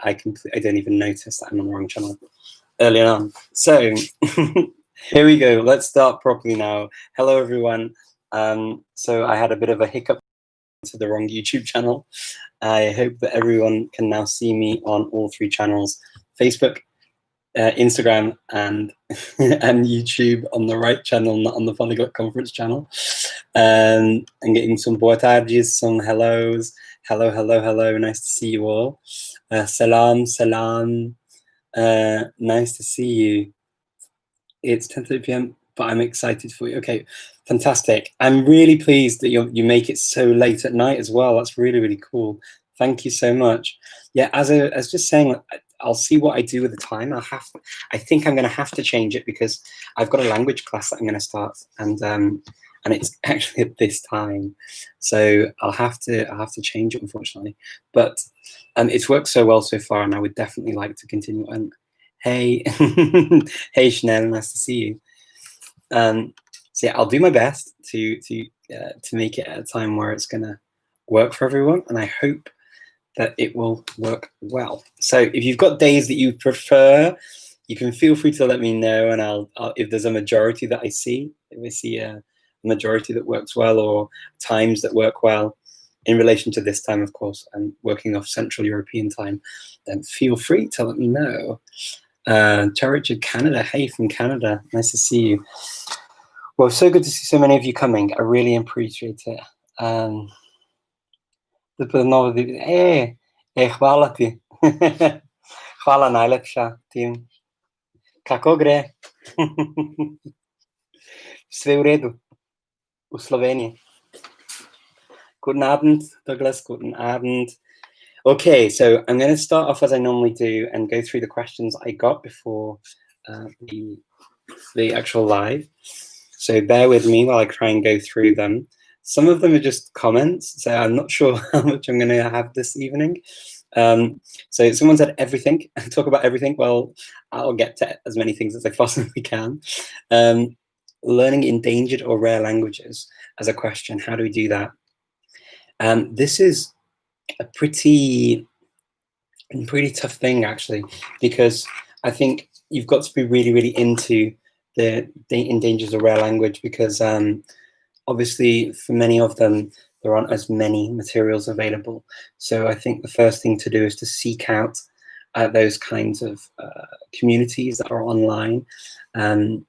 I don't even notice that I'm on the wrong channel early on. So here we go. Let's start properly now. Hello, everyone. So I had a bit of a hiccup to the wrong YouTube channel. I hope that everyone can now see me on all three channels: Facebook, Instagram, and and YouTube on the right channel, not on the Polyglot Conference channel. And getting some boa tardes, some hellos. Hello, hello, hello. Nice to see you all. Salam, salam. Nice to see you. It's 10:30 p.m., but I'm excited for you. Okay, fantastic. I'm really pleased that you make it so late at night as well. That's really, really cool. Thank you so much. Yeah, as I was just saying, I'll see what I do with the time. I think I'm going to have to change it because I've got a language class that I'm going to start, and it's actually at this time, so I'll have to change it, unfortunately. But it's worked so well so far, and I would definitely like to continue. And hey, hey Chanel, nice to see you. So yeah, I'll do my best to make it at a time where it's going to work for everyone, and I hope that it will work well. So if you've got days that you prefer, you can feel free to let me know, and I'll if there's a majority that I see, if I see a majority that works well, or times that work well in relation to this time, of course, I'm working off Central European time, then feel free to let me know. Richard, Canada, hey from Canada, nice to see you. Well, so good to see so many of you coming. I really appreciate it. Hvala ti. Hvala najlepša, Tim. Kako gre? Sve v redu v Sloveniji. Guten Abend, Douglas. Guten Abend. Okay, so I'm going to start off as I normally do and go through the questions I got before the actual live. So bear with me while I try and go through them. Some of them are just comments, so I'm not sure how much I'm going to have this evening. So someone said everything, talk about everything. Well, I'll get to as many things as I possibly can. Learning endangered or rare languages as a question. How do we do that? This is a pretty tough thing, actually, because I think you've got to be really, really into the endangered or rare language, because obviously for many of them there aren't as many materials available. So I think the first thing to do is to seek out those kinds of communities that are online, and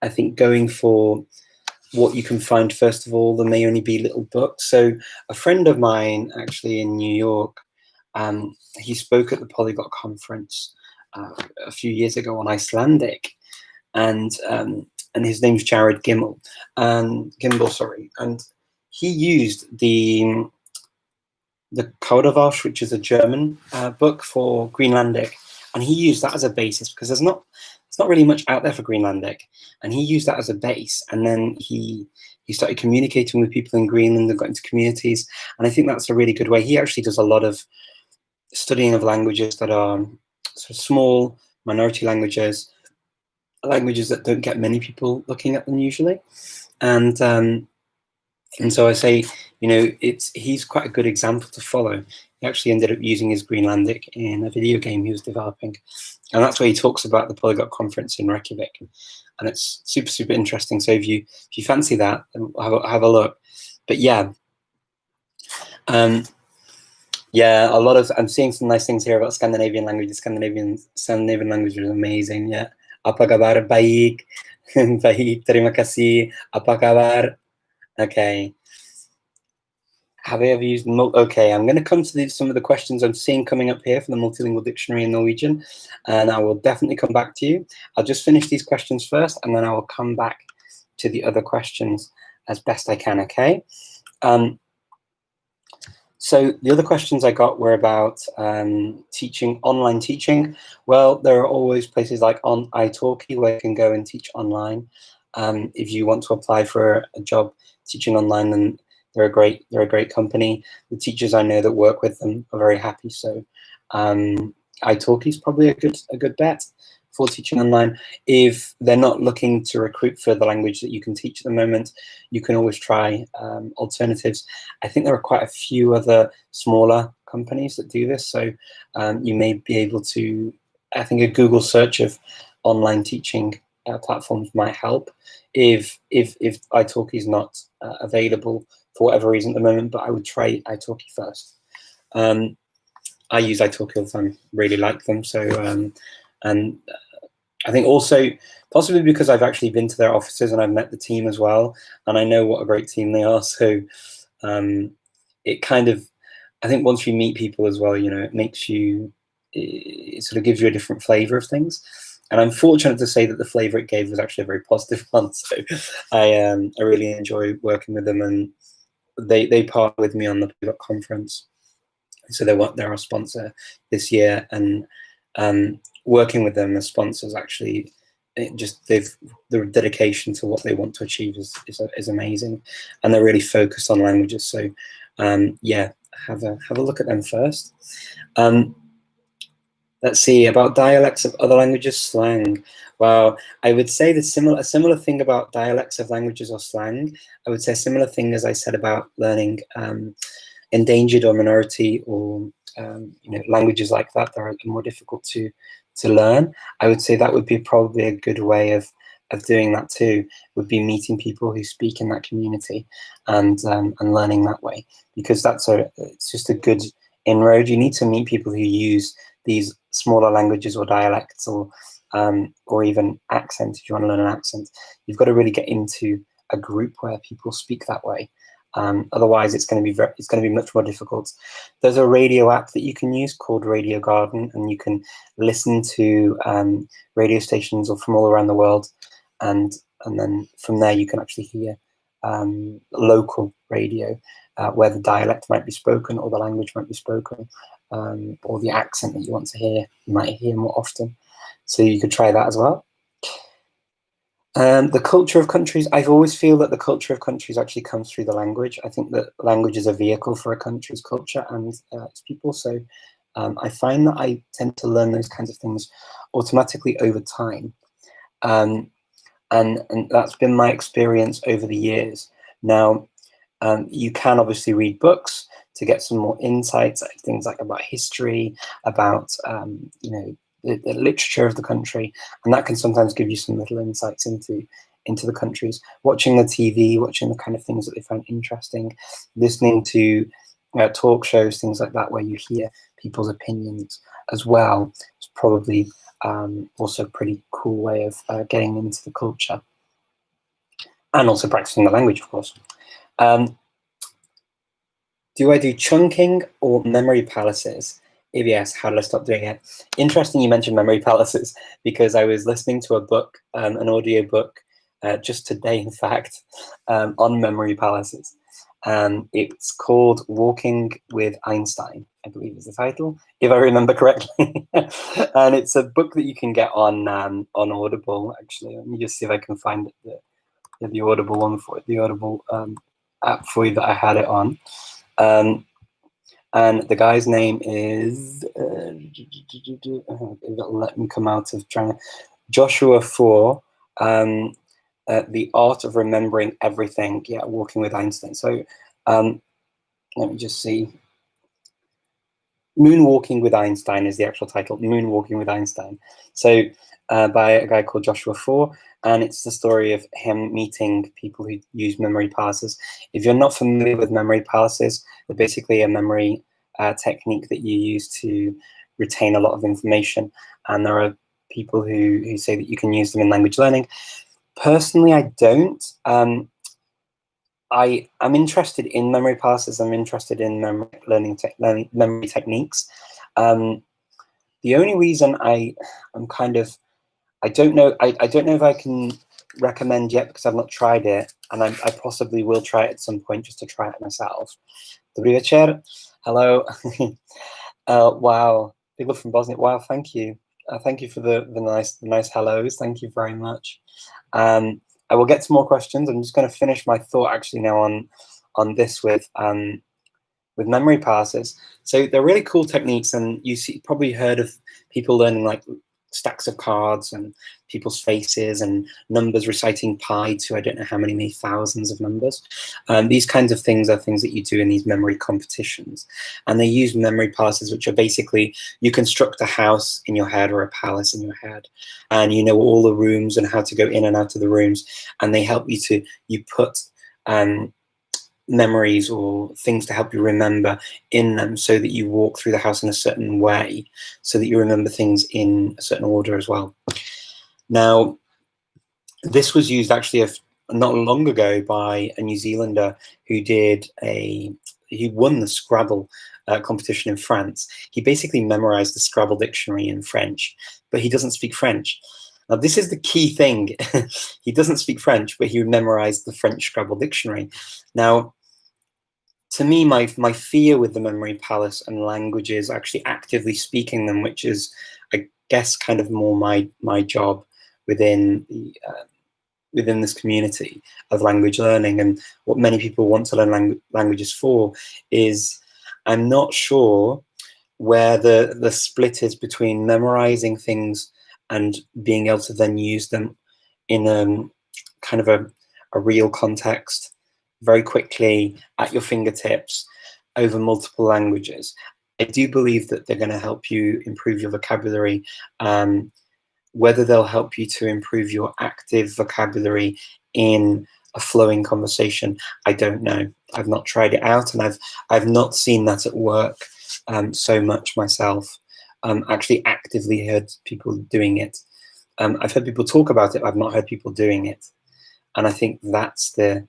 I think going for what you can find, first of all, there may only be little books. So a friend of mine, actually in New York, he spoke at the Polyglot Conference a few years ago on Icelandic, and his name's Jared Gimbel, sorry, and he used the Kauderwelsch, which is a German book for Greenlandic, and he used that as a basis because there's not really much out there for Greenlandic, and he used that as a base, and then he started communicating with people in Greenland and got into communities, and I think that's a really good way. He actually does a lot of studying of languages that are sort of small minority languages that don't get many people looking at them usually, and so I say, he's quite a good example to follow. He actually ended up using his Greenlandic in a video game he was developing, and that's where he talks about the Polyglot Conference in Reykjavik, and it's super, super interesting. So if you fancy that, then have a look. But yeah, yeah, I'm seeing some nice things here about Scandinavian languages. Scandinavian language is amazing. Yeah, apa kabar? Baik, baik. Terima kasih. Apa kabar? Okay. Have I ever used okay, I'm going to come to some of the questions I'm seeing coming up here from the Multilingual Dictionary in Norwegian, and I will definitely come back to you. I'll just finish these questions first, and then I will come back to the other questions as best I can, okay? So the other questions I got were about online teaching. Well, there are always places like on italki where you can go and teach online. If you want to apply for a job teaching online, then they're a great company. The teachers I know that work with them are very happy. So italki is probably a good bet for teaching online. If they're not looking to recruit for the language that you can teach at the moment, you can always try alternatives. I think there are quite a few other smaller companies that do this. So you may be able to, I think a Google search of online teaching platforms might help if italki is not available for whatever reason at the moment, but I would try italki first. I use italki all the time, really like them. So, and I think also possibly because I've actually been to their offices and I've met the team as well, and I know what a great team they are. So it kind of, I think once you meet people as well, you know, it makes you, it sort of gives you a different flavor of things. And I'm fortunate to say that the flavor it gave was actually a very positive one. So I really enjoy working with them, and they partnered with me on the Pivot conference. So they're our sponsor this year, and working with them as sponsors actually, the dedication to what they want to achieve is amazing, and they're really focused on languages. So yeah, have a look at them first. Let's see, about dialects of other languages, slang. Well, I would say a similar thing about dialects of languages or slang. I would say a similar thing as I said about learning endangered or minority or you know, languages like that are more difficult to learn. I would say that would be probably a good way of doing that too, would be meeting people who speak in that community and learning that way, because it's just a good inroad. You need to meet people who use these smaller languages or dialects or even accents. If you want to learn an accent, you've got to really get into a group where people speak that way. Otherwise, it's going to be much more difficult. There's a radio app that you can use called Radio Garden, and you can listen to radio stations from all around the world, and then from there you can actually hear local radio where the dialect might be spoken or the language might be spoken, or the accent that you want to hear, you might hear more often. So you could try that as well. The culture of countries, I've always feel that the culture of countries actually comes through the language. I think that language is a vehicle for a country's culture and its people. So I find that I tend to learn those kinds of things automatically over time. And that's been my experience over the years. Now, you can obviously read books to get some more insights, things like about history, about you know, the literature of the country, and that can sometimes give you some little insights into the countries. Watching the TV, watching the kind of things that they find interesting, listening to talk shows, things like that, where you hear people's opinions as well. It's probably also a pretty cool way of getting into the culture, and also practicing the language, of course. Do I do chunking or memory palaces? If yes, how did I stop doing it? Interesting you mentioned memory palaces, because I was listening to a book, an audio book, just today, in fact, on memory palaces. It's called Walking with Einstein, I believe is the title, if I remember correctly. And it's a book that you can get on Audible, actually. Let me just see if I can find the Audible one for it, the Audible app for you that I had it on. And the guy's name is let me come out of trying Joshua 4, The Art of Remembering Everything. Yeah, Walking with Einstein. So let me just see. Moonwalking with Einstein is the actual title. Moonwalking with Einstein. So by a guy called Joshua 4, and it's the story of him meeting people who use memory palaces. If you're not familiar with memory palaces, they're basically a memory technique that you use to retain a lot of information. And there are people who say that you can use them in language learning. Personally, I don't. I'm interested in memory palaces. I'm interested in memory techniques. The only reason I'm kind of, I don't know if I can recommend yet, because I've not tried it, and I possibly will try it at some point just to try it myself. Dobrý večer. Hello. Wow, people from Bosnia. Wow, thank you. Thank you for the nice hellos. Thank you very much. I will get to more questions. I'm just going to finish my thought actually now on this with memory palaces. So they're really cool techniques, and you probably heard of people learning like stacks of cards and people's faces and numbers, reciting pi to I don't know how many thousands of numbers. These kinds of things are things that you do in these memory competitions. And they use memory palaces, which are basically, you construct a house in your head or a palace in your head, and you know all the rooms and how to go in and out of the rooms, and they help you put memories or things to help you remember in them, so that you walk through the house in a certain way, so that you remember things in a certain order as well. Now, this was used actually not long ago by a New Zealander who won the Scrabble competition in France. He basically memorized the Scrabble dictionary in French, but he doesn't speak French. Now, this is the key thing. He doesn't speak French, but he memorized the French Scrabble dictionary. Now, to me, my fear with the memory palace and languages, actually actively speaking them, which is, I guess, kind of more my job within this community of language learning, and what many people want to learn languages for, is I'm not sure where the split is between memorizing things and being able to then use them in kind of a real context, very quickly at your fingertips over multiple languages. I do believe that they're going to help you improve your vocabulary. Whether they'll help you to improve your active vocabulary in a flowing conversation, I don't know. I've not tried it out, and I've not seen that at work so much myself. Actually actively heard people doing it. I've heard people talk about it, I've not heard people doing it. And I think that's the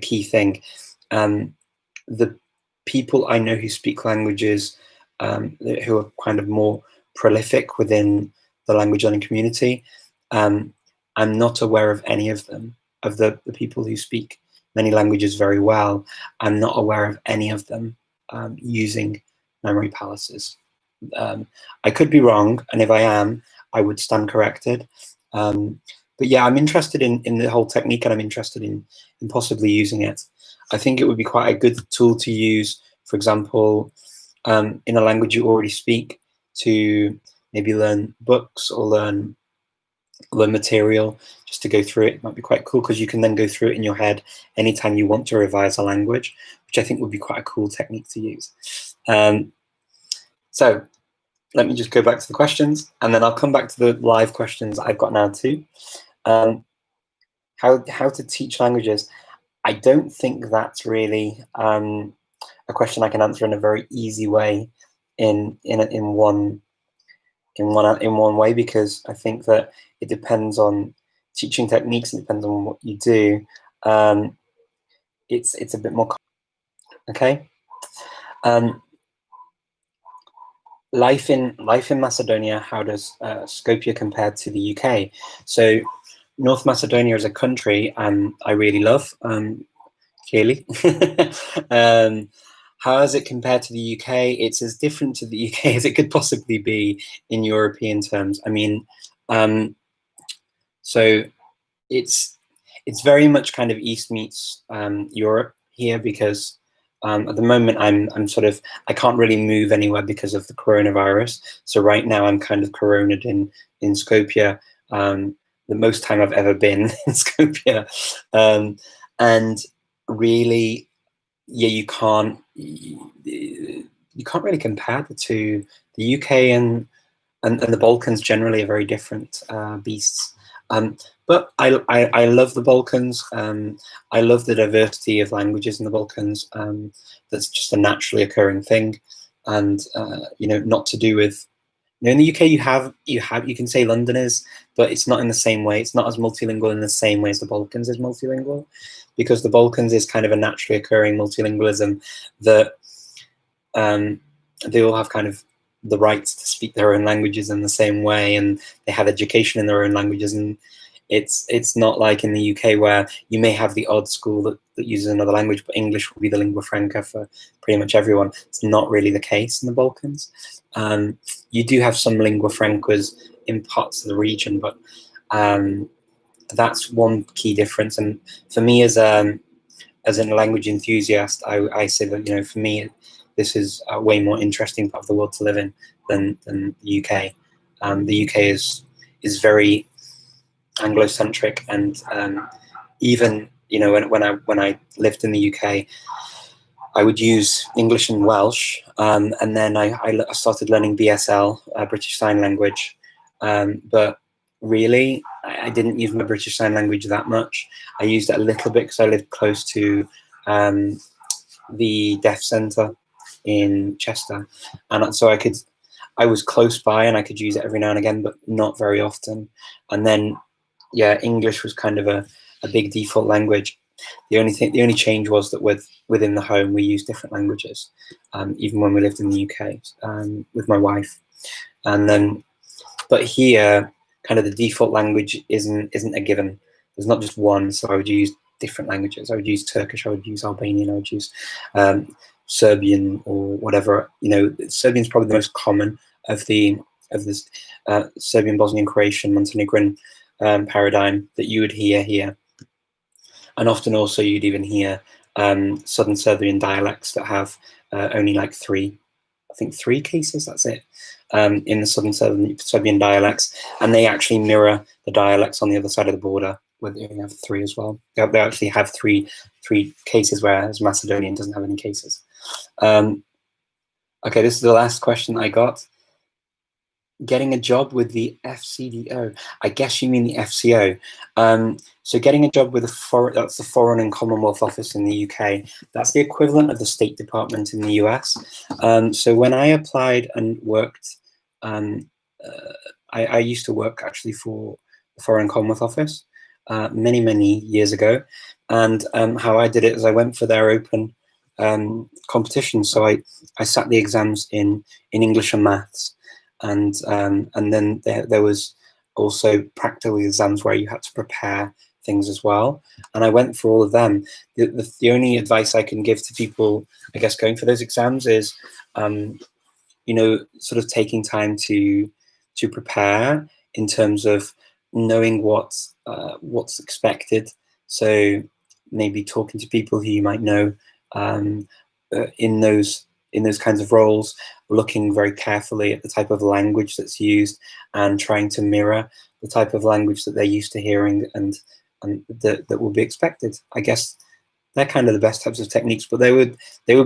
key thing. The people I know who speak languages, who are kind of more prolific within the language learning community, I'm not aware of any of them, of the people who speak many languages very well. I'm not aware of any of them using memory palaces. I could be wrong, and if I am, I would stand corrected. But yeah, I'm interested in the whole technique, and I'm interested in possibly using it. I think it would be quite a good tool to use, for example, in a language you already speak, to maybe learn books or learn material, just to go through it. It might be quite cool, because you can then go through it in your head anytime you want to revise a language, which I think would be quite a cool technique to use. So let me just go back to the questions, and then I'll come back to the live questions I've got now too. How to teach languages? I don't think that's really a question I can answer in a very easy way in one way, because I think that it depends on teaching techniques, and it depends on what you do. It's a bit more okay. Life in Macedonia. How does Skopje compare to the UK? So North Macedonia is a country I really love, clearly. How does it compare to the UK? It's as different to the UK as it could possibly be in European terms. I mean, so it's very much kind of East meets Europe here, because at the moment I'm sort of, I can't really move anywhere because of the coronavirus. So right now I'm kind of coronaed in Skopje, the most time I've ever been in Skopje, and really, yeah, you can't really compare the two. The UK and the Balkans generally are very different beasts. But I love the Balkans. I love the diversity of languages in the Balkans. That's just a naturally occurring thing, and not to do with. In the UK, you can say Londoners, but it's not in the same way. It's not as multilingual in the same way as the Balkans is multilingual, because the Balkans is kind of a naturally occurring multilingualism that they all have kind of the rights to speak their own languages in the same way, and they have education in their own languages. And it's not like in the UK, where you may have the odd school that uses another language, but English will be the lingua franca for pretty much everyone. It's not really the case in the Balkans. You do have some lingua francas in parts of the region, but that's one key difference. And for me, as a language enthusiast, I say that, for me, this is a way more interesting part of the world to live in than the UK. The UK is very Anglo-centric, and even when I lived in the UK, I would use English and Welsh, and then I started learning BSL, British Sign Language, but really I didn't use my British Sign Language that much. I used it a little bit because I lived close to the Deaf Centre in Chester, and so I was close by and I could use it every now and again, but not very often. And then, yeah, English was kind of a big default language. The only change was that within the home we used different languages, even when we lived in the UK with my wife. And then, but here, kind of the default language isn't a given. There's not just one, so I would use different languages. I would use Turkish, I would use Albanian, I would use Serbian or whatever. Serbian is probably the most common of this Serbian, Bosnian, Croatian, Montenegrin paradigm that you would hear here. And often also you'd even hear Southern Serbian dialects that have only like three cases, that's it, in the Southern Serbian dialects. And they actually mirror the dialects on the other side of the border, where they only have three as well. They actually have three cases, whereas Macedonian doesn't have any cases. Okay, this is the last question I got. Getting a job with the FCDO. I guess you mean the FCO. So getting a job with that's the Foreign and Commonwealth Office in the UK. That's the equivalent of the State Department in the US. So when I applied and worked, I used to work actually for the Foreign and Commonwealth Office many years ago. And how I did it is I went for their open competition. So I sat the exams in English and maths. And then there was also practical exams where you had to prepare things as well. And I went for all of them. The only advice I can give to people, I guess, going for those exams is, sort of taking time to prepare in terms of knowing what's expected. So maybe talking to people who you might know in those kinds of roles, looking very carefully at the type of language that's used and trying to mirror the type of language that they're used to hearing and that will be expected. I guess they're kind of the best types of techniques, but they would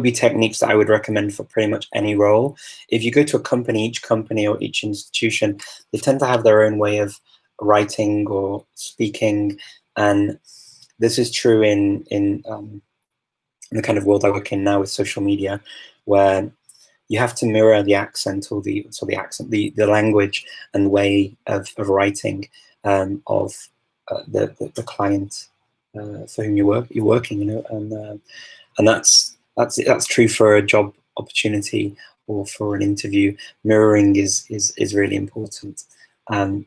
be techniques that I would recommend for pretty much any role. If you go to a company, each company or each institution, they tend to have their own way of writing or speaking, and this is true in the kind of world I work in now with social media, where you have to mirror the accent or the language and way of writing of the client for whom you're working, and that's true for a job opportunity or for an interview. Mirroring is really important, and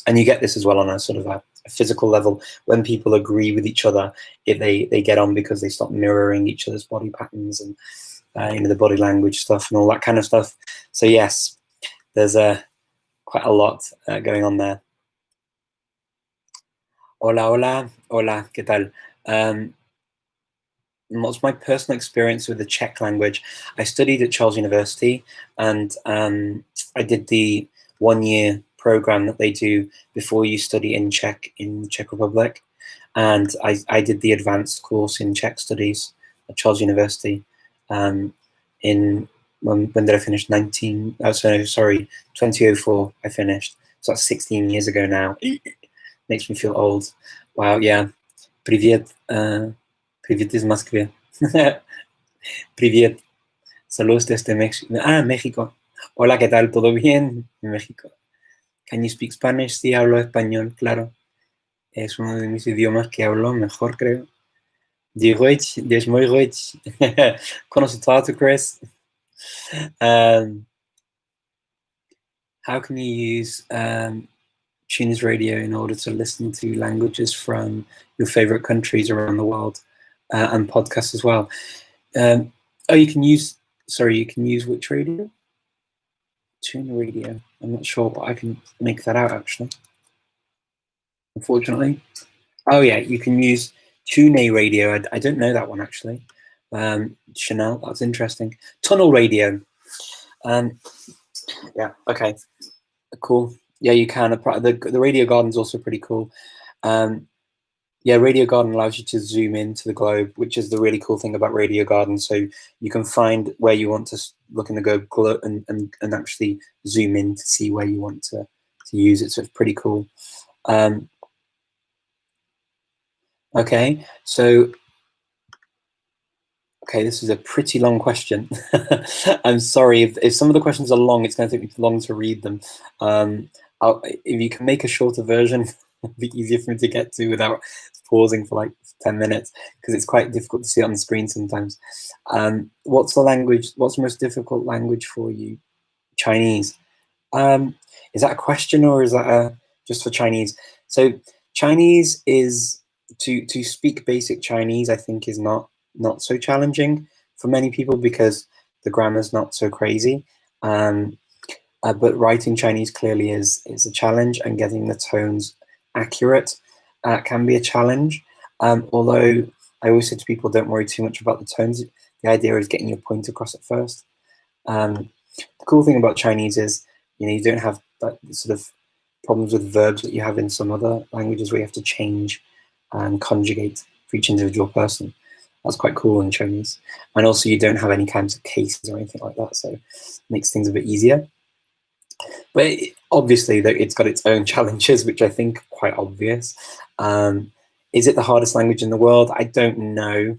you get this as well on a sort of a physical level when people agree with each other. If they get on because they stop mirroring each other's body patterns and the body language stuff and all that kind of stuff. So yes, there's quite a lot going on there. Hola, ¿qué tal? What's my personal experience with the Czech language? I studied at Charles University, and I did the 1-year program that they do before you study in Czech Republic, and I did the advanced course in Czech studies at Charles University. When did I finish? 2004 I finished. So that's 16 years ago now. Makes me feel old. Wow, yeah. Привет. Привет из Москвы. Привет. Saludos desde México. México. Hola, ¿qué tal? ¿Todo bien? México. Can you speak Spanish? Sí, hablo español, claro. Es uno de mis idiomas que hablo mejor, creo. Die Deutsch, die is mooi Deutsch. Concentrato, Chris. How can you use Tunes Radio in order to listen to languages from your favorite countries around the world, and podcasts as well? You can use which radio? Tune Radio. I'm not sure, but I can make that out actually. Unfortunately. Oh yeah, you can use Tune Radio. I don't know that one actually. Chanel, that's interesting. Tunnel Radio. Yeah, okay. Cool. Yeah, you can. The radio garden's also pretty cool. Yeah, Radio Garden allows you to zoom into the globe, which is the really cool thing about Radio Garden. So you can find where you want to look in the globe and actually zoom in to see where you want to use it. So it's pretty cool. Okay, so this is a pretty long question. I'm sorry if some of the questions are long. It's going to take me long to read them. If you can make a shorter version, it'll be easier for me to get to without pausing for like 10 minutes, because it's quite difficult to see it on the screen sometimes. What's the most difficult language for you? Chinese. Is that a question, or is that just for Chinese? So Chinese is to speak basic Chinese, I think, is not so challenging for many people because the grammar's not so crazy. But writing Chinese clearly is a challenge, and getting the tones accurate can be a challenge. Although I always say to people, don't worry too much about the tones. The idea is getting your point across at first. The cool thing about Chinese is, you don't have that sort of problems with verbs that you have in some other languages where you have to change and conjugate for each individual person. That's quite cool in Chinese. And also you don't have any kinds of cases or anything like that, so it makes things a bit easier. But obviously it's got its own challenges, which I think are quite obvious. Is it the hardest language in the world? I don't know.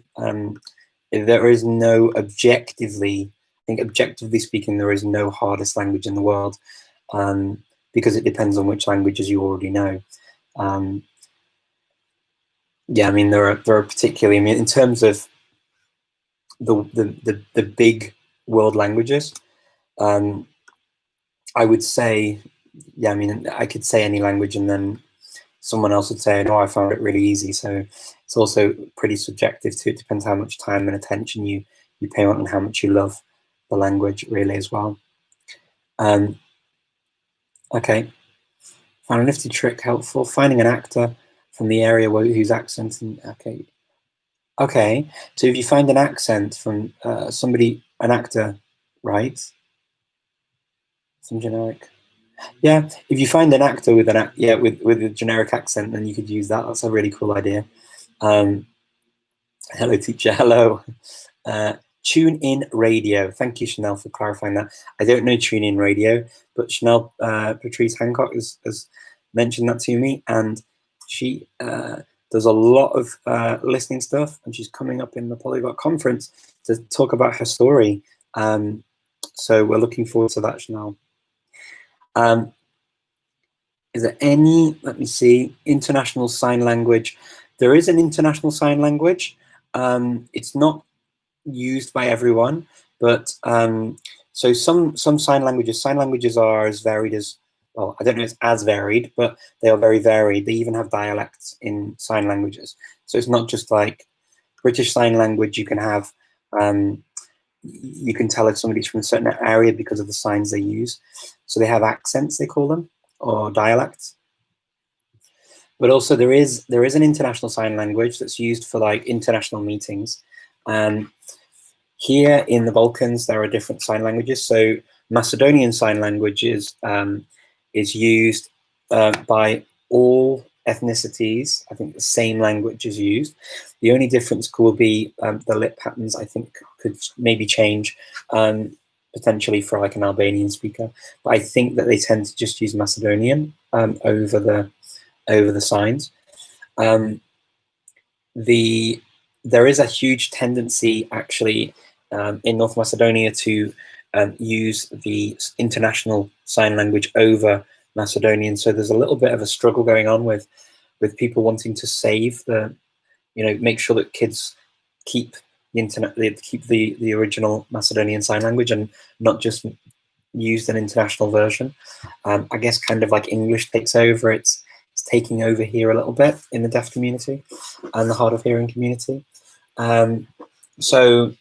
There is no objectively speaking, there is no hardest language in the world, because it depends on which languages you already know. Yeah, I mean, there are particularly, I mean, in terms of the big world languages, I would say, yeah, I mean, I could say any language and then someone else would say, no, I found it really easy. So it's also pretty subjective too. It depends how much time and attention you pay on and how much you love the language really as well. Okay. Find a nifty trick helpful. Finding an actor from the area whose accent, okay. So if you find an accent from an actor, right? Some generic. Yeah, if you find an actor with with a generic accent, then you could use that. That's a really cool idea. Hello, teacher. Hello. Tune in radio. Thank you, Chanel, for clarifying that. I don't know tune in radio, but Chanel Patrice Hancock has mentioned that to me, and she does a lot of listening stuff, and she's coming up in the Polyglot conference to talk about her story. So we're looking forward to that, Chanel. Is there any, let me see, international sign language? There is an international sign language. It's not used by everyone, but so some sign languages are as varied as, well, I don't know if it's as varied, but they are very varied. They even have dialects in sign languages. So it's not just like British Sign Language. You can have, you can tell if somebody's from a certain area because of the signs they use. So they have accents, they call them, or dialects. But also there is an international sign language that's used for like international meetings. Here in the Balkans, there are different sign languages. So Macedonian Sign Language is used by all ethnicities. I think the same language is used. The only difference will be the lip patterns, I think, could maybe change potentially for like an Albanian speaker. But I think that they tend to just use Macedonian over the signs. There is a huge tendency actually in North Macedonia to use the international sign language over Macedonian. So there's a little bit of a struggle going on with people wanting to save make sure that kids keep the original Macedonian sign language and not just use an international version. I guess kind of like English takes over. It's taking over here a little bit in the deaf community and the hard of hearing community. So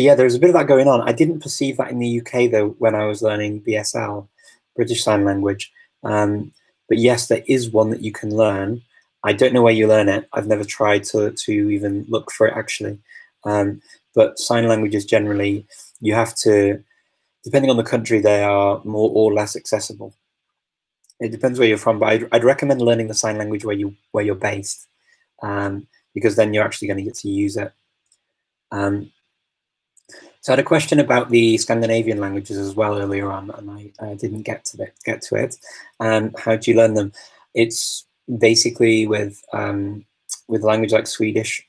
yeah, there's a bit of that going on. I didn't perceive that in the UK though when I was learning BSL, British Sign Language. But yes, there is one that you can learn. I don't know where you learn it. I've never tried to even look for it actually. But sign languages generally, you have to, depending on the country, they are more or less accessible. It depends where you're from, but I'd recommend learning the sign language where you're based, because then you're actually going to get to use it. So I had a question about the Scandinavian languages as well earlier on, and I didn't get to it. How do you learn them? It's basically with language like Swedish.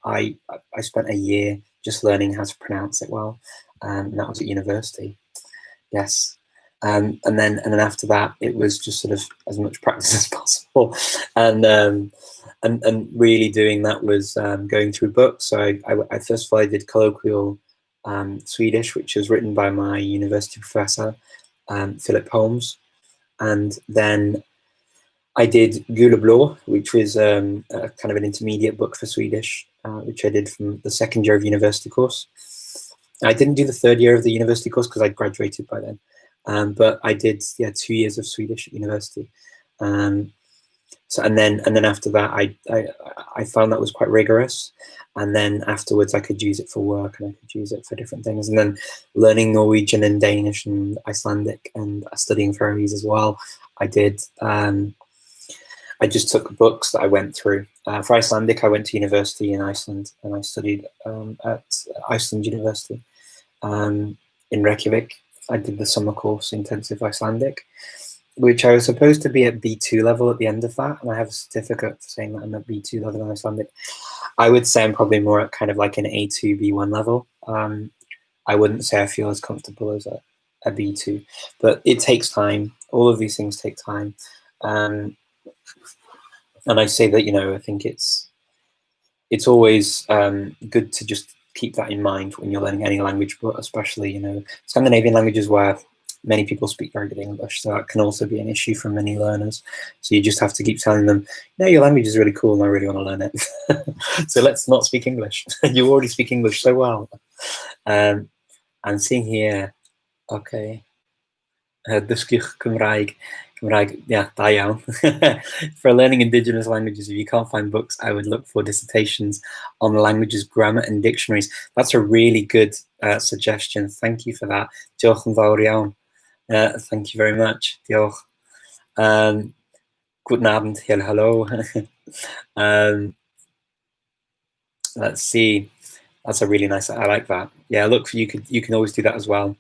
I spent a year just learning how to pronounce it well, and that was at university. Yes. And then after that, it was just sort of as much practice as possible, and really doing that was going through books. So I first of all I did colloquial Swedish, which was written by my university professor, Philip Holmes, and then I did Gula Blå, which was a kind of an intermediate book for Swedish, which I did from the second year of university course. I didn't do the third year of the university course because I'd graduated by then. But I did 2 years of Swedish at university. So and then after that, I found that was quite rigorous. And then afterwards, I could use it for work and I could use it for different things. And then learning Norwegian and Danish and Icelandic and studying Faroese as well. I did. I just took books that I went through. For Icelandic, I went to university in Iceland and I studied at Iceland University in Reykjavik. I did the summer course, Intensive Icelandic, which I was supposed to be at B2 level at the end of that, and I have a certificate for saying that I'm at B2 level in Icelandic. I would say I'm probably more at kind of like an A2, B1 level. I wouldn't say I feel as comfortable as a B2, but it takes time. All of these things take time. And I say that, I think it's always good to just keep that in mind when you're learning any language, but especially, Scandinavian languages where many people speak very good English, so that can also be an issue for many learners. So you just have to keep telling them, your language is really cool and I really want to learn it. So let's not speak English. You already speak English so well. I'm seeing here, okay, dysgu Cymraeg, yeah, da iawn. For learning indigenous languages, if you can't find books, I would look for dissertations on the language's grammar and dictionaries. That's a really good suggestion. Thank you for that. Diolch yn fawr iawn. Thank you very much. Diolch. Guten Abend. Hello. Let's see. That's a really nice. I like that. Yeah, look, you can always do that as well.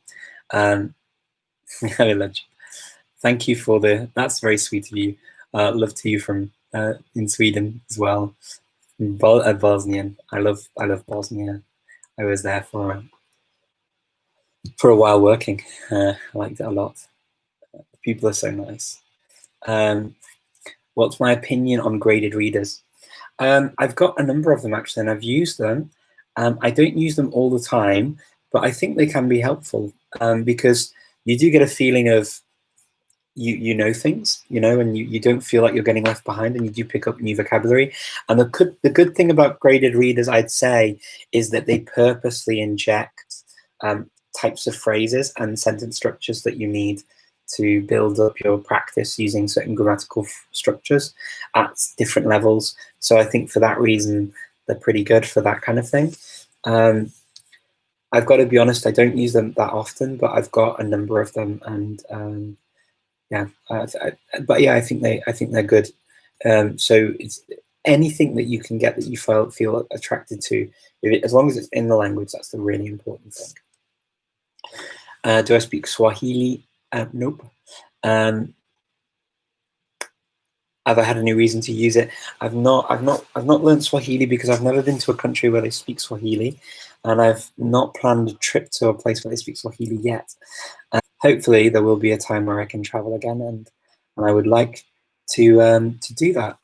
Thank you for that's very sweet of you. Love to you from in Sweden as well. Bosnian. I love Bosnia. I was there for a while working. I liked it a lot. People are so nice. What's my opinion on graded readers? I've got a number of them actually, and I've used them. I don't use them all the time, but I think they can be helpful because you do get a feeling of you know things, and you don't feel like you're getting left behind, and you do pick up new vocabulary. And the good thing about graded readers, I'd say, is that they purposely inject types of phrases and sentence structures that you need to build up your practice using certain grammatical structures at different levels. So I think for that reason, they're pretty good for that kind of thing. I've got to be honest, I don't use them that often, but I've got a number of them, and but yeah, I think they're good. So it's anything that you can get that you feel attracted to, as long as it's in the language, that's the really important thing. Do I speak Swahili? Nope. Have I had any reason to use it? I've not learned Swahili because I've never been to a country where they speak Swahili, and I've not planned a trip to a place where they speak Swahili yet. Hopefully there will be a time where I can travel again, and I would like to do that.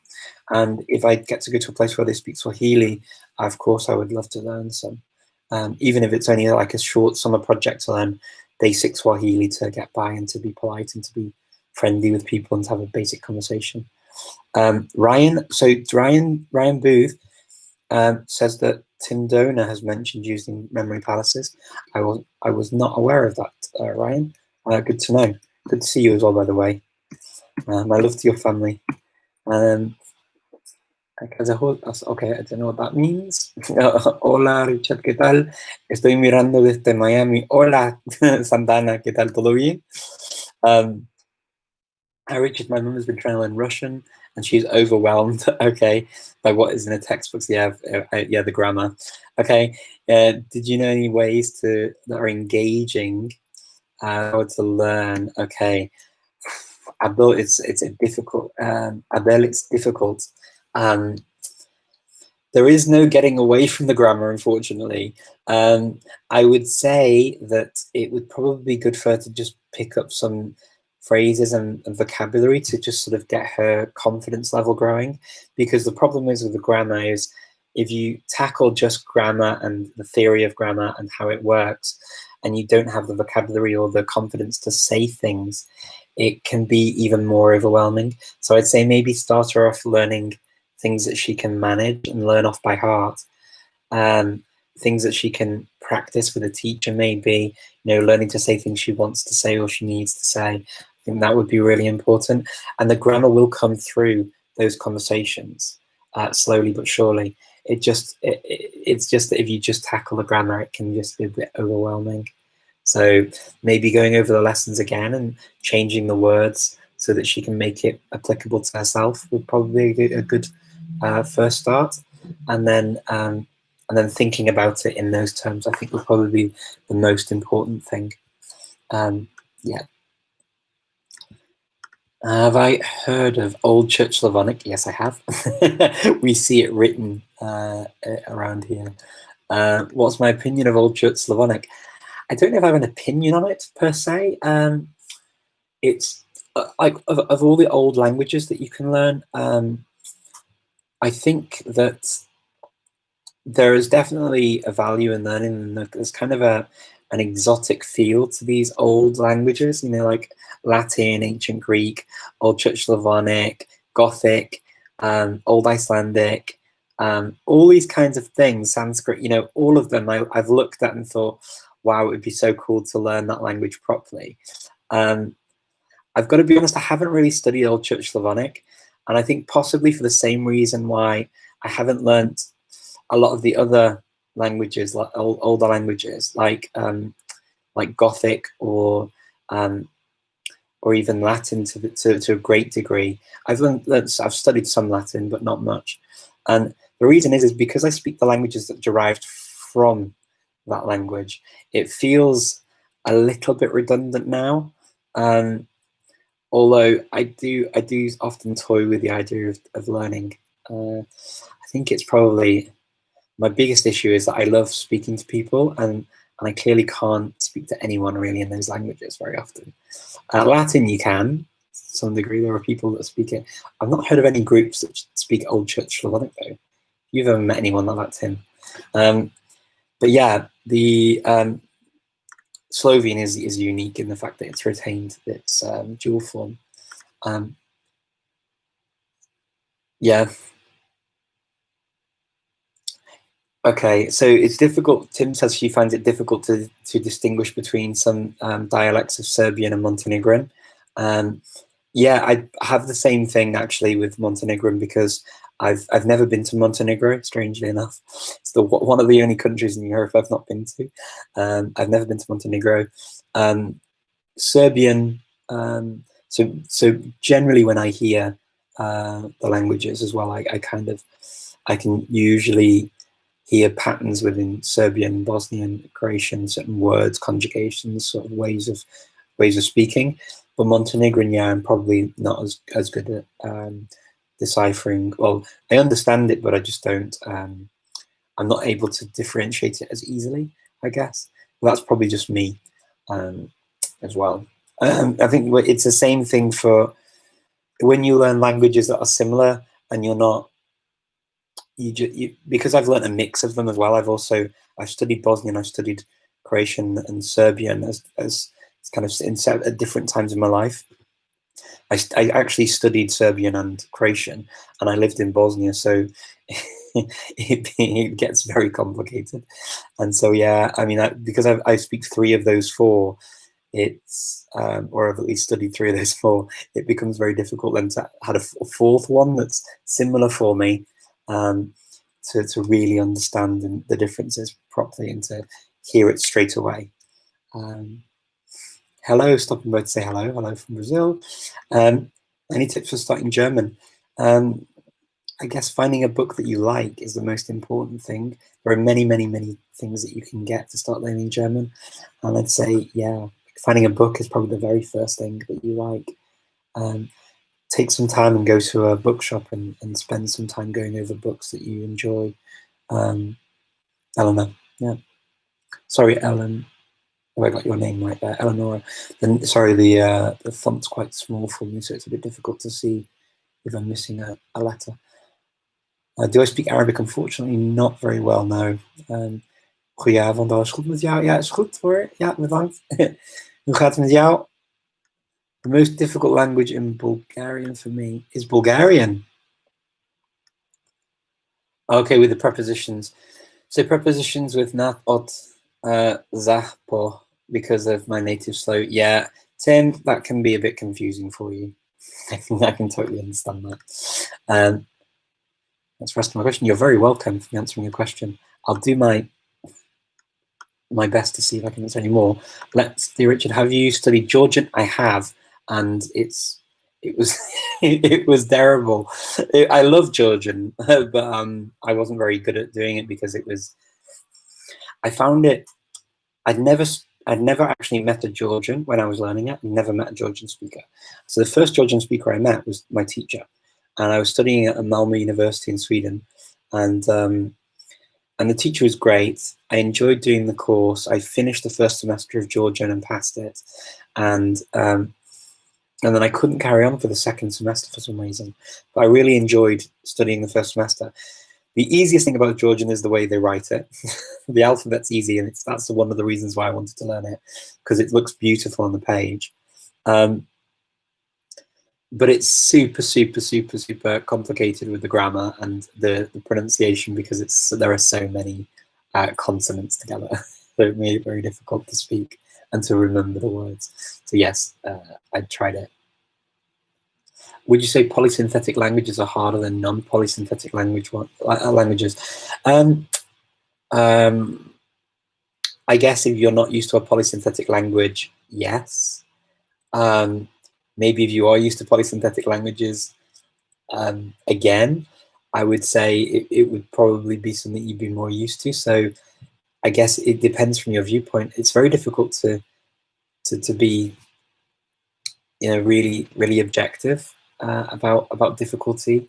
And if I get to go to a place where they speak Swahili, of course I would love to learn some, even if it's only like a short summer project to learn basic Swahili to get by and to be polite and to be friendly with people and to have a basic conversation. Ryan Booth says that Tim Donor has mentioned using memory palaces. I was not aware of that, Ryan. Good to know. Good to see you as well, by the way. My love to your family. Okay, I don't know what that means. Hola, Richard, ¿qué tal? Estoy mirando desde Miami. Hola, Santana, ¿qué tal? ¿Todo bien? Hi, Richard. My mum has been trying to learn Russian, and she's overwhelmed. Okay, by what is in the textbooks. Yeah, yeah, the grammar. Okay. Did you know any ways that are engaging? How to learn? Okay. Abel, it's a difficult. Abel, it's difficult. Um, there is no getting away from the grammar, unfortunately. I would say that it would probably be good for her to just pick up some phrases and vocabulary to just sort of get her confidence level growing. Because the problem is with the grammar is if you tackle just grammar and the theory of grammar and how it works, and you don't have the vocabulary or the confidence to say things, it can be even more overwhelming. So I'd say maybe start her off learning things that she can manage and learn off by heart. Um, Things that she can practice with a teacher, maybe, learning to say things she wants to say or she needs to say. I think that would be really important. And the grammar will come through those conversations slowly but surely. It's just that if you just tackle the grammar, it can just be a bit overwhelming. So maybe going over the lessons again and changing the words so that she can make it applicable to herself would probably be a good first start. And then thinking about it in those terms, I think would probably be the most important thing. Yeah. Have I heard of Old Church Slavonic? Yes, I have. We see it written around here. What's my opinion of Old Church Slavonic? I don't know if I have an opinion on it per se. It's like of all the old languages that you can learn, I think that there is definitely a value in learning, and there's kind of an exotic feel to these old languages, like Latin, ancient Greek, Old Church Slavonic, Gothic, Old Icelandic, all these kinds of things, Sanskrit, all of them I've looked at and thought, wow, it would be so cool to learn that language properly. I've got to be honest, I haven't really studied Old Church Slavonic, and I think possibly for the same reason why I haven't learnt a lot of the other languages, like older languages, like Gothic or even Latin to a great degree. I've studied some Latin, but not much. And the reason is because I speak the languages that derived from that language. It feels a little bit redundant now. Although I do often toy with the idea of learning. I think it's probably my biggest issue is that I love speaking to people, and I clearly can't speak to anyone really in those languages very often. Latin you can, to some degree. There are people that speak it. I've not heard of any groups that speak Old Church Slavonic though. If you've ever met anyone like that, Tim? But yeah, the Slovene is unique in the fact that it's retained its dual form. Yeah. Okay, so it's difficult. Tim says she finds it difficult to distinguish between some dialects of Serbian and Montenegrin. Yeah, I have the same thing actually with Montenegrin because I've never been to Montenegro. Strangely enough, it's one of the only countries in Europe I've not been to. I've never been to Montenegro. Serbian. So generally, when I hear the languages as well, I can usually hear patterns within Serbian, Bosnian, Croatian, certain words, conjugations, sort of ways of speaking. But Montenegrin, yeah, I'm probably not as good at deciphering. Well, I understand it, but I just don't. I'm not able to differentiate it as easily, I guess. Well, that's probably just me as well. I think it's the same thing for when you learn languages that are similar and you're not. Because I've learned a mix of them as well. I've studied Bosnian, I've studied Croatian and Serbian as kind of at different times in my life. I actually studied Serbian and Croatian, and I lived in Bosnia, so it gets very complicated. And so yeah, I mean, because I speak three of those four, it's or I've at least studied three of those four, it becomes very difficult then to have a fourth one that's similar for me. To really understand the differences properly and to hear it straight away. Hello, stopping by to say hello. Hello from Brazil. Any tips for starting German? I guess finding a book that you like is the most important thing. There are many, many, many things that you can get to start learning German. And I'd say, yeah, finding a book is probably the very first thing that you like. Take some time and go to a bookshop and spend some time going over books that you enjoy. Eleanor, yeah. Sorry, Ellen. Oh, I got your name right there, Eleanor. Then, sorry, the font's quite small for me, so it's a bit difficult to see if I'm missing a letter. Do I speak Arabic? Unfortunately, not very well, no. Goedenavond, alles goed met jou? Ja, is goed hoor. Ja, bedankt. Hoe gaat het met jou? The most difficult language in Bulgarian for me is Bulgarian. Okay, with the prepositions. So prepositions with nat, ot, zah, po, because of my native slow. Yeah, Tim, that can be a bit confusing for you. I can totally understand that. That's the rest of my question. You're very welcome for answering your question. I'll do my best to see if I can answer any more. Let's do, Richard, have you studied Georgian? I have, and it was it was terrible. I love Georgian, but I wasn't very good at doing it because I found it. I'd never actually met a Georgian when I was learning it. I'd never met a Georgian speaker. So the first Georgian speaker I met was my teacher, and I was studying at Malmö University in Sweden, and the teacher was great. I enjoyed doing the course. I finished the first semester of Georgian and passed it, and then I couldn't carry on for the second semester for some reason. But I really enjoyed studying the first semester. The easiest thing about Georgian is the way they write it. The alphabet's easy, and that's one of the reasons why I wanted to learn it, because it looks beautiful on the page. But it's super, super, super, super complicated with the grammar and the pronunciation, because there are so many consonants together. So it made it very difficult to speak and to remember the words. So yes, I tried it. Would you say polysynthetic languages are harder than non-polysynthetic languages? I guess if you're not used to a polysynthetic language, yes. Maybe if you are used to polysynthetic languages, again, I would say it would probably be something you'd be more used to. So I guess it depends from your viewpoint. It's very difficult to be, really, really objective about difficulty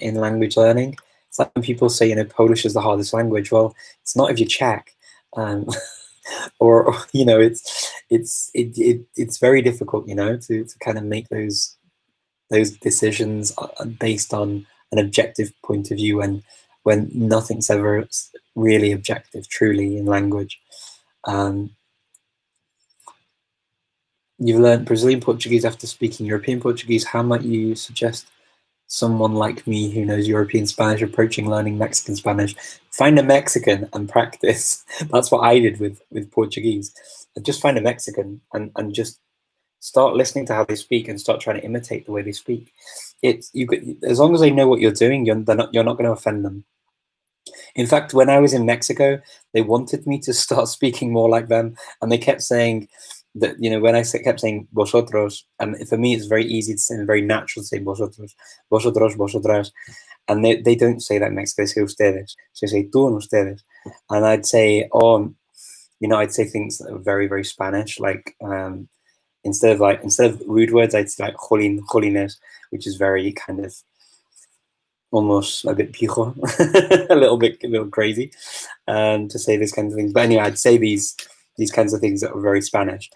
in language learning. It's like when people say, Polish is the hardest language. Well, it's not if you check. Or it's very difficult, to kind of make those decisions based on an objective point of view, and when nothing's ever really objective, truly, in language. You've learned Brazilian Portuguese after speaking European Portuguese. How might you suggest someone like me who knows European Spanish approaching learning Mexican Spanish? Find a Mexican and practice. That's what I did with Portuguese. Just find a Mexican and just start listening to how they speak and start trying to imitate the way they speak. As long as they know what you're doing, you're not going to offend them. In fact, when I was in Mexico, they wanted me to start speaking more like them, and they kept saying that, when I kept saying vosotros, and for me it's very easy to say, and very natural to say vosotros, vosotros, vosotras, and they don't say that in Mexico. They say ustedes. So they say tú and ustedes, and I'd say, I'd say things that are very, very Spanish, like instead of rude words, I'd say like jolín, jolines, which is very kind of almost a bit pijo, a little crazy, to say these kinds of things. But anyway, I'd say these kinds of things that were very Spanish,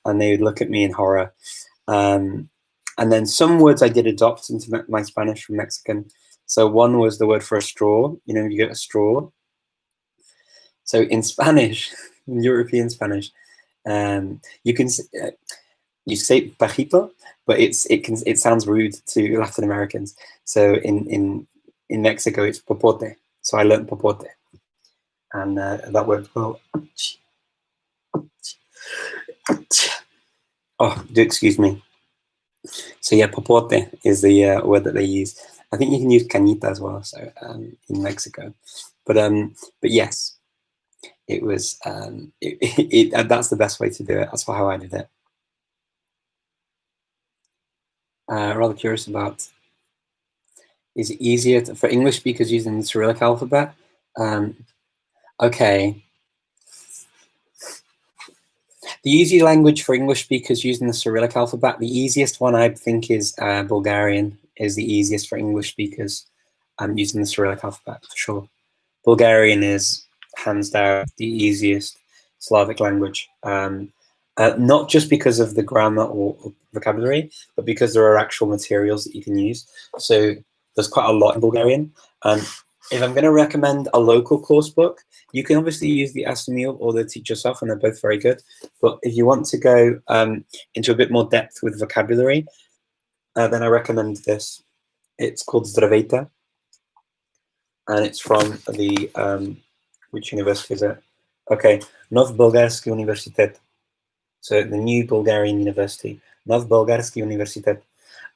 and they would look at me in horror. And then some words I did adopt into my Spanish from Mexican. So one was the word for a straw. You get a straw. So in Spanish, in European Spanish, you can you say pajito, but it sounds rude to Latin Americans. So in Mexico, it's popote. So I learned popote, and that word. Oh, do excuse me. So yeah, popote is the word that they use. I think you can use cañita as well. So in Mexico, but yes, it was that's the best way to do it. That's how I did it. Rather curious about, is it easier for English speakers using the Cyrillic alphabet? Okay. The easy language for English speakers using the Cyrillic alphabet, the easiest one I think is Bulgarian is the easiest for English speakers using the Cyrillic alphabet, for sure. Bulgarian is hands down the easiest Slavic language. Not just because of the grammar or vocabulary, but because there are actual materials that you can use. So there's quite a lot in Bulgarian. If I'm going to recommend a local course book, you can obviously use the Astamil or the Teach Yourself, and they're both very good. But if you want to go into a bit more depth with vocabulary, then I recommend this. It's called Zdraveta, and it's from the, which university is it? Okay, Nov Bulgarsky Universitet. So the new Bulgarian university, Nov Bulgarsky Universitet.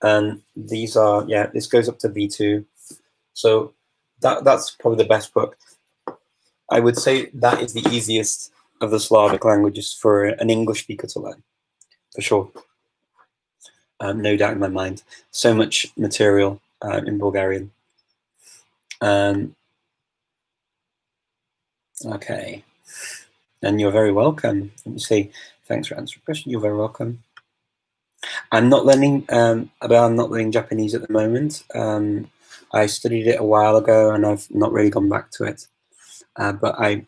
And these are, yeah, this goes up to V2. So that's probably the best book. I would say that is the easiest of the Slavic languages for an English speaker to learn, for sure. No doubt in my mind. So much material in Bulgarian. Okay. And you're very welcome. Let me see. Thanks for answering the question. You're very welcome. I'm not learning, I'm not learning Japanese at the moment. I studied it a while ago and I've not really gone back to it. But I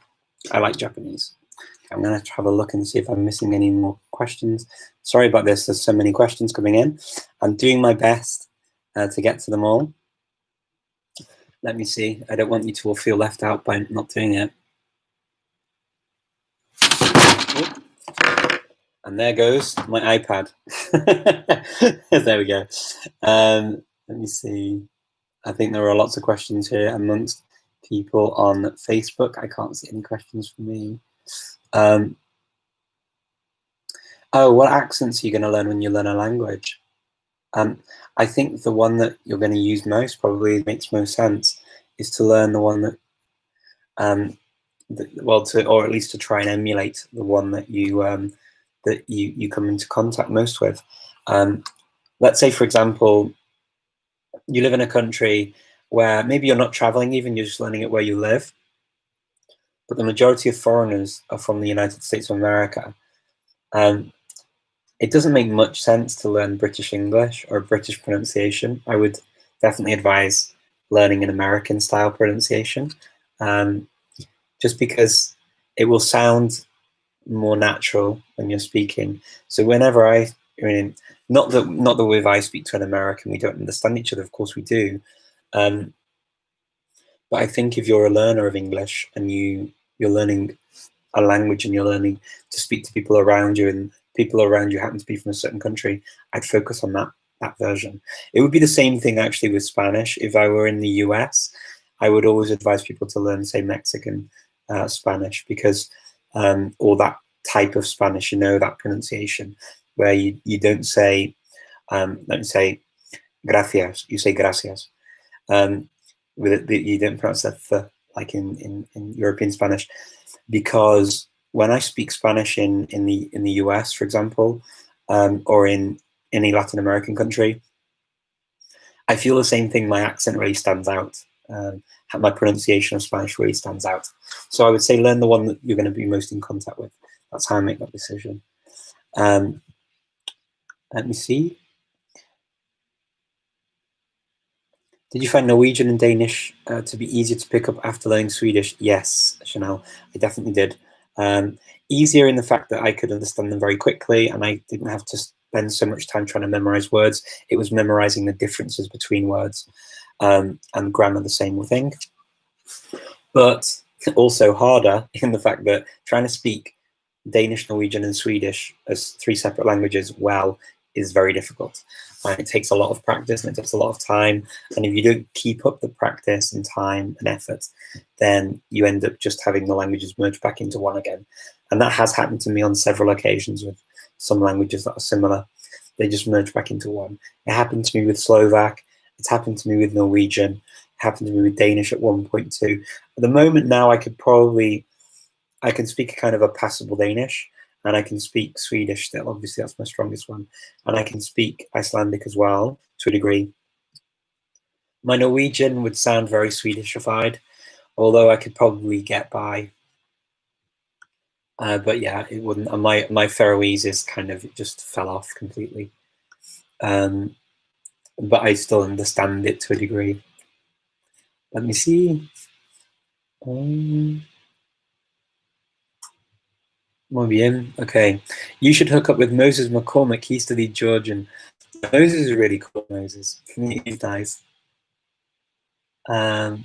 like Japanese. I'm going to have a look and see if I'm missing any more questions. Sorry about this. There's so many questions coming in. I'm doing my best to get to them all. Let me see. I don't want you to all feel left out by not doing it. And there goes my iPad. There we go. Let me see. I think there are lots of questions here amongst people on Facebook. I can't see any questions for me. Oh, what accents are you going to learn when you learn a language? I think the one that you're going to use most, probably makes most sense, is to learn the one that, or at least to try and emulate the one that you come into contact most with. Let's say, for example, you live in a country where maybe you're not traveling even, you're just learning it where you live, but the majority of foreigners are from the United States of America. It doesn't make much sense to learn British English or British pronunciation. I would definitely advise learning an American style pronunciation, just because it will sound more natural when you're speaking. So whenever I mean, not that if I speak to an American, we don't understand each other, of course we do. But I think if you're a learner of English and you're learning a language and you're learning to speak to people around you and people around you happen to be from a certain country, I'd focus on that version. It would be the same thing actually with Spanish. If I were in the US, I would always advise people to learn, say, Mexican Spanish, because, or that type of Spanish, that pronunciation, where you don't say, let me say, gracias, you say gracias. You don't pronounce that th, like in European Spanish, because when I speak Spanish in the US, for example, or in any Latin American country, I feel the same thing. My accent really stands out. My pronunciation of Spanish really stands out. So I would say learn the one that you're going to be most in contact with. That's how I make that decision. Let me see. Did you find Norwegian and Danish to be easier to pick up after learning Swedish? Yes, Chanel, I definitely did. Easier in the fact that I could understand them very quickly and I didn't have to spend so much time trying to memorize words. It was memorizing the differences between words, and grammar the same thing. But also harder in the fact that trying to speak Danish, Norwegian, and Swedish as 3 separate languages well is very difficult. It takes a lot of practice and it takes a lot of time. And if you don't keep up the practice and time and effort, then you end up just having the languages merge back into one again. And that has happened to me on several occasions with some languages that are similar. They just merge back into one. It happened to me with Slovak. It's happened to me with Norwegian. It happened to me with Danish at one point too. At the moment now, I can speak a kind of a passable Danish. and I can speak Swedish still. Obviously, that's my strongest one. And I can speak Icelandic as well, to a degree. My Norwegian would sound very Swedishified, although I could probably get by. But yeah, it wouldn't. And my Faroese is kind of, it just fell off completely. But I still understand it to a degree. Let me see. Muy bien. Okay. You should hook up with Moses McCormick. He studied Georgian. Moses is really cool, Moses. He's nice. Yeah,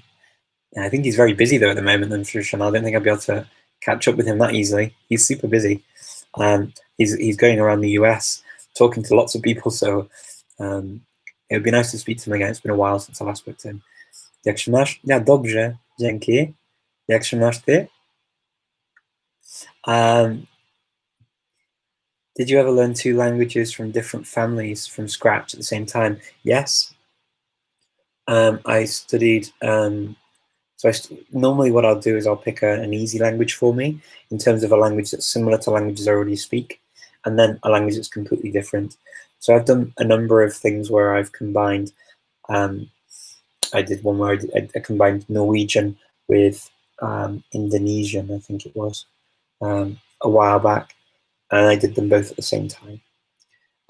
I think he's very busy though at the moment, unfortunately. I don't think I'll be able to catch up with him that easily. He's super busy. He's going around the US talking to lots of people, so it would be nice to speak to him again. It's been a while since I last spoke to him. Jak się masz? Ja dobrze, dzięki. Jak się masz ty? Did you ever learn 2 languages from different families from scratch at the same time? Yes. I studied, normally what I'll do is I'll pick an easy language for me in terms of a language that's similar to languages I already speak, and then a language that's completely different. So I've done a number of things where I've combined, I did one where I combined Norwegian with Indonesian, I think it was, a while back, and I did them both at the same time.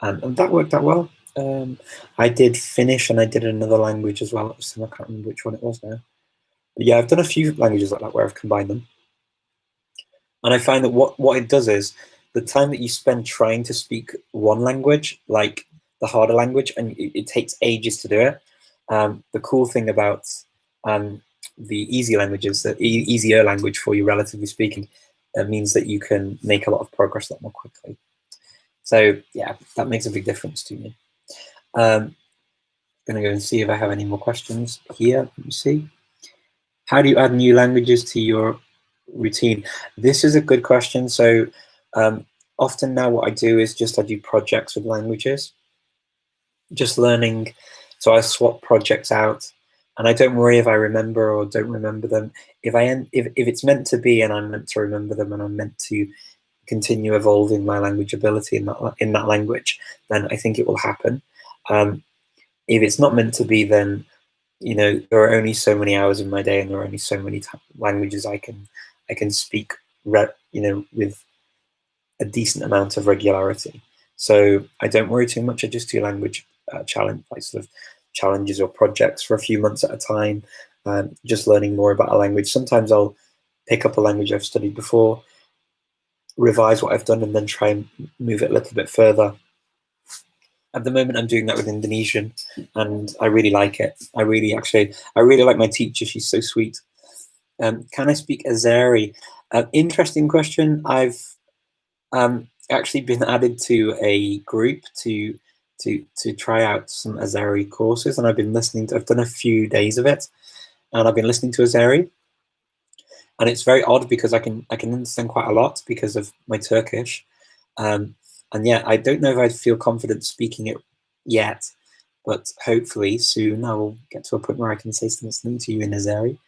And that worked out well. I did Finnish and I did another language as well. I can't remember which one it was now. But yeah, I've done a few languages like that where I've combined them. And I find that what it does is the time that you spend trying to speak one language, like the harder language, and it takes ages to do it. The cool thing about the easy languages, the easier language for you, relatively speaking, means that you can make a lot of progress a lot more quickly. So yeah, that makes a big difference to me. I'm going to go and see if I have any more questions here. Let me see. How do you add new languages to your routine? This is a good question. So often now what I do is just I do projects with languages, just learning. So I swap projects out, and I don't worry if I remember or don't remember them. If it's meant to be and I'm meant to remember them and I'm meant to continue evolving my language ability in that language, then I think it will happen. If it's not meant to be, then there are only so many hours in my day, and there are only so many languages I can speak, with a decent amount of regularity. So I don't worry too much. I just do language challenges or projects for a few months at a time, just learning more about a language. Sometimes I'll pick up a language I've studied before, revise what I've done, and then try and move it a little bit further. At the moment, I'm doing that with Indonesian, and I really like it. I really like my teacher. She's so sweet. Can I speak Azeri? Interesting question. I've actually been added to a group to try out some Azeri courses, and I've done a few days of it, and I've been listening to Azeri, and it's very odd because I can understand quite a lot because of my Turkish. And yeah, I don't know if I'd feel confident speaking it yet, but hopefully soon I will get to a point where I can say something to you in Azeri.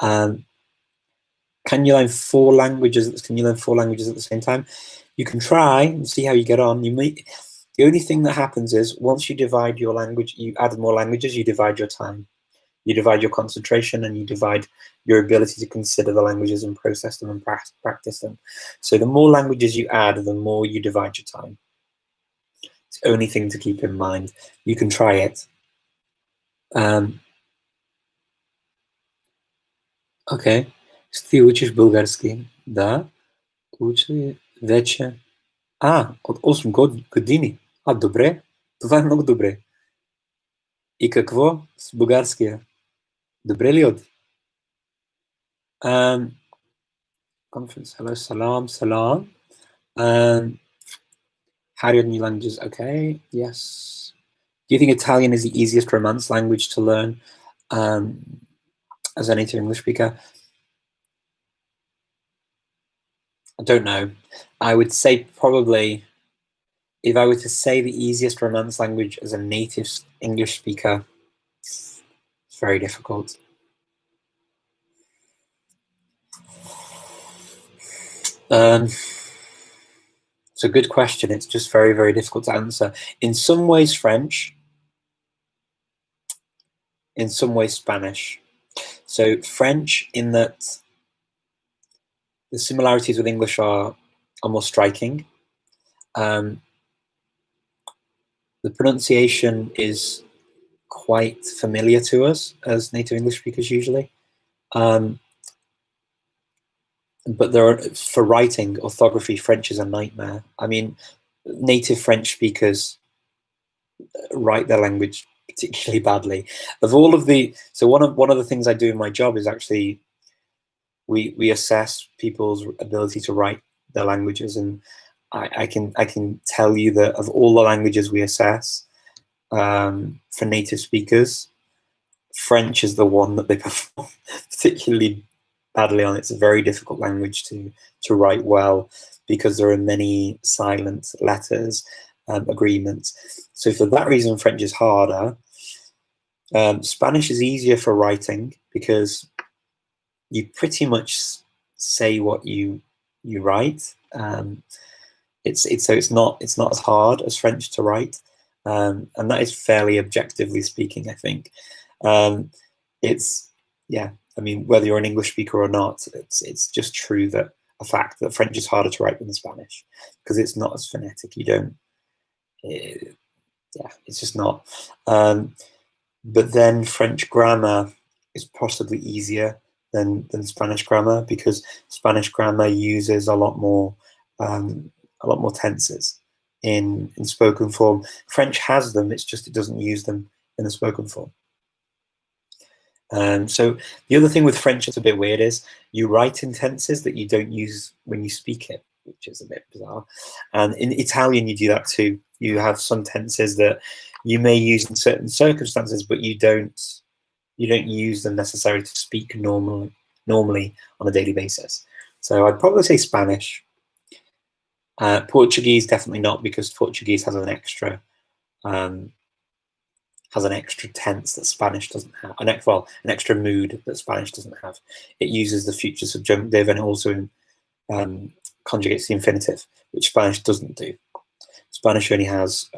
Can you learn 4 languages? Can you learn 4 languages at the same time? You can try and see how you get on. The only thing that happens is once you divide your language, you add more languages, you divide your time. You divide your concentration, and you divide your ability to consider the languages and process them and practice them. So the more languages you add, the more you divide your time. It's the only thing to keep in mind. You can try it. Okay. Ty uczysz bulgarski? Da. Uczy вече. От 8 години. Добре. Това е много добре. И какво с българския? Добре ли от? Conference. Hello, salam, salam. How do you new languages? Okay, yes. Do you think Italian is the easiest Romance language to learn as a native English speaker? I don't know. I would say probably, if I were to say the easiest Romance language as a native English speaker, it's very difficult. It's a good question. It's just very, very difficult to answer. In some ways, French. In some ways, Spanish. So French, in that the similarities with English are more striking. The pronunciation is quite familiar to us as native English speakers usually. But for writing, orthography, French is a nightmare. I mean, native French speakers write their language particularly badly. So one of the things I do in my job is actually we assess people's ability to write their languages, and I can tell you that of all the languages we assess for native speakers, French is the one that they perform particularly badly on. It's a very difficult language to write well because there are many silent letters, agreements. So for that reason, French is harder. Spanish is easier for writing because you pretty much say what you write. It's not as hard as French to write, and that is fairly objectively speaking, I think. I mean, whether you're an English speaker or not, it's just true that a fact that French is harder to write than Spanish because it's not as phonetic. It's just not. But then French grammar is possibly easier than Spanish grammar because Spanish grammar uses a lot more tenses in spoken form. French has them, it's just it doesn't use them in the spoken form. So the other thing with French that's a bit weird is you write in tenses that you don't use when you speak it, which is a bit bizarre. And in Italian, you do that too. You have some tenses that you may use in certain circumstances, but you don't use them necessarily to speak normally on a daily basis. So I'd probably say Spanish. Portuguese, definitely not, because Portuguese has an extra tense that Spanish doesn't have. An extra mood that Spanish doesn't have. It uses the future subjunctive and it also conjugates the infinitive, which Spanish doesn't do. Spanish only has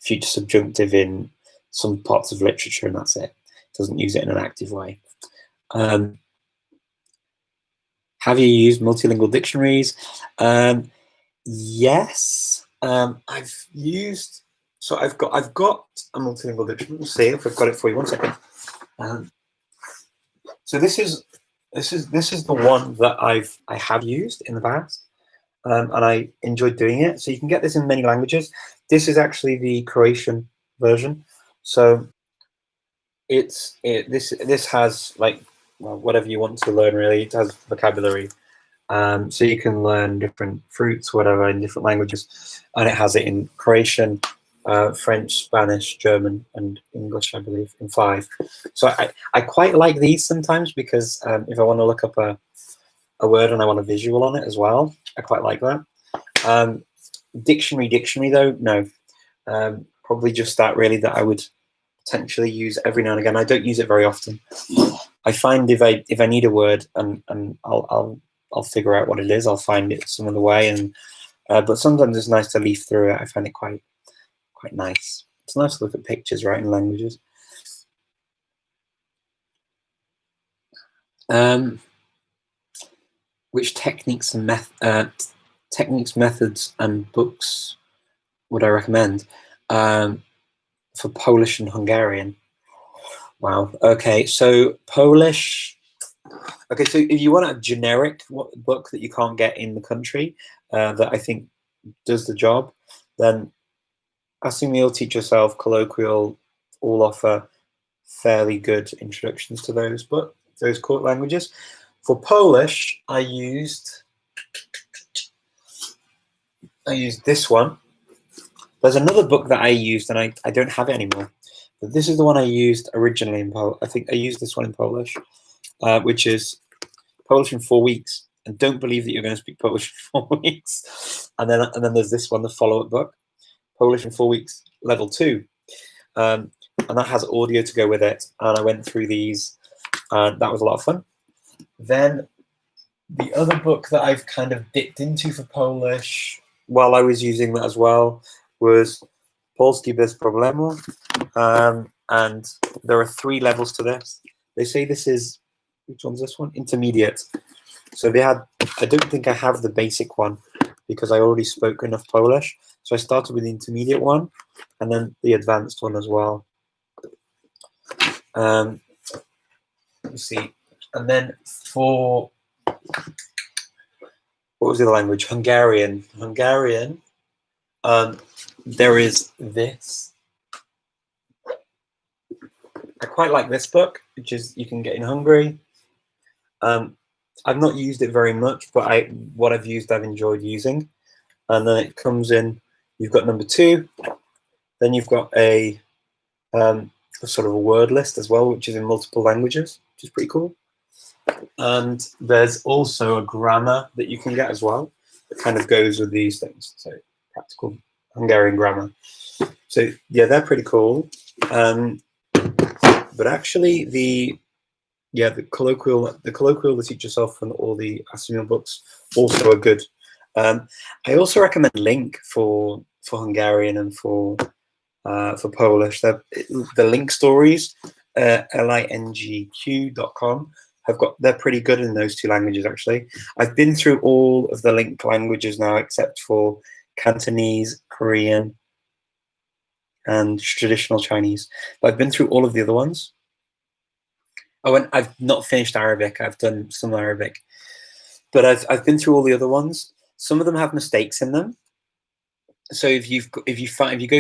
future subjunctive in some parts of literature, and that's it. It doesn't use it in an active way. Have you used multilingual dictionaries? Yes, I've used. So I've got a multilingual dictionary. Let's see if I've got it for you. 1 second. So this is the one that I have used in the past, and I enjoyed doing it. So you can get this in many languages. This is actually the Croatian version. So this has whatever you want to learn really. It has vocabulary. So you can learn different fruits, whatever, in different languages, and it has it in Croatian, French, Spanish, German, and English, I believe, in 5. So I quite like these sometimes because if I want to look up a word and I want a visual on it as well, I quite like that. Dictionary though, no. Probably just that really that I would potentially use every now and again. I don't use it very often. I find if I need a word and I'll figure out what it is, I'll find it some other way, and but sometimes it's nice to leaf through it. I find it quite nice. It's nice to look at pictures, right, in languages. Which techniques and methods, and books would I recommend for Polish and Hungarian? Wow. Okay, so Polish. Okay, so if you want a generic book that you can't get in the country that I think does the job, then Assimil, Teach Yourself, Colloquial all offer fairly good introductions to those core languages. For Polish, I used this one. There's another book that I used, and I don't have it anymore. But this is the one I used originally in Polish. I think I used this one in Polish, which is Polish in 4 weeks. And don't believe that you're going to speak Polish in 4 weeks. And then there's this one, the follow-up book, Polish in 4 weeks, level 2. And that has audio to go with it. And I went through these, and that was a lot of fun. Then the other book that I've kind of dipped into for Polish while I was using that as well was Polski bez problemu. And there are 3 levels to this. They say this is, which one's this one? Intermediate. So they had, I don't think I have the basic one because I already spoke enough Polish. So I started with the intermediate one and then the advanced one as well. Let me see. And then for, what was the other language? Hungarian. Hungarian, there is this. I quite like this book, which is you can get in Hungary. I've not used it very much, but what I've used, I've enjoyed using. And then it comes in, you've got number 2, then you've got a sort of a word list as well, which is in multiple languages, which is pretty cool. And there's also a grammar that you can get as well that kind of goes with these things. So practical Hungarian grammar. So yeah, they're pretty cool. But actually the colloquial to teach yourself and all the Asimian books also are good. I also recommend Link for Hungarian and for Polish. The Link stories, lingq.com, they're pretty good in those 2 languages actually. I've been through all of the Link languages now except for Cantonese, Korean, and traditional Chinese. But I've been through all of the other ones. Oh, and I've not finished Arabic. I've done some Arabic, but I've been through all the other ones. Some of them have mistakes in them. So if you go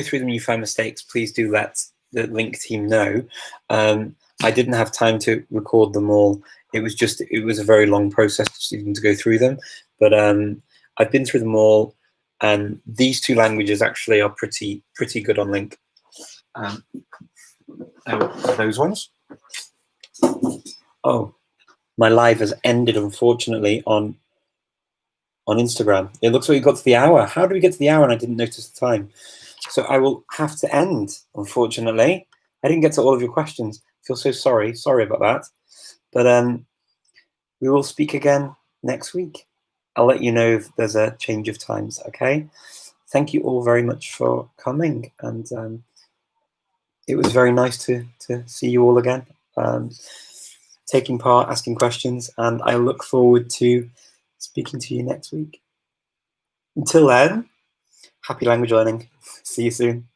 through them and you find mistakes, please do let the Link team know. I didn't have time to record them all. It was a very long process just even to go through them. But I've been through them all, and these 2 languages actually are pretty good on Link. Those ones. Oh, my live has ended, unfortunately, on Instagram. It looks like we got to the hour. How did we get to the hour and I didn't notice the time? So I will have to end, unfortunately. I didn't get to all of your questions. I feel so sorry. Sorry about that. But we will speak again next week. I'll let you know if there's a change of times, okay? Thank you all very much for coming. And it was very nice to see you all again. Taking part, asking questions, and I look forward to speaking to you next week. Until then, happy language learning. See you soon.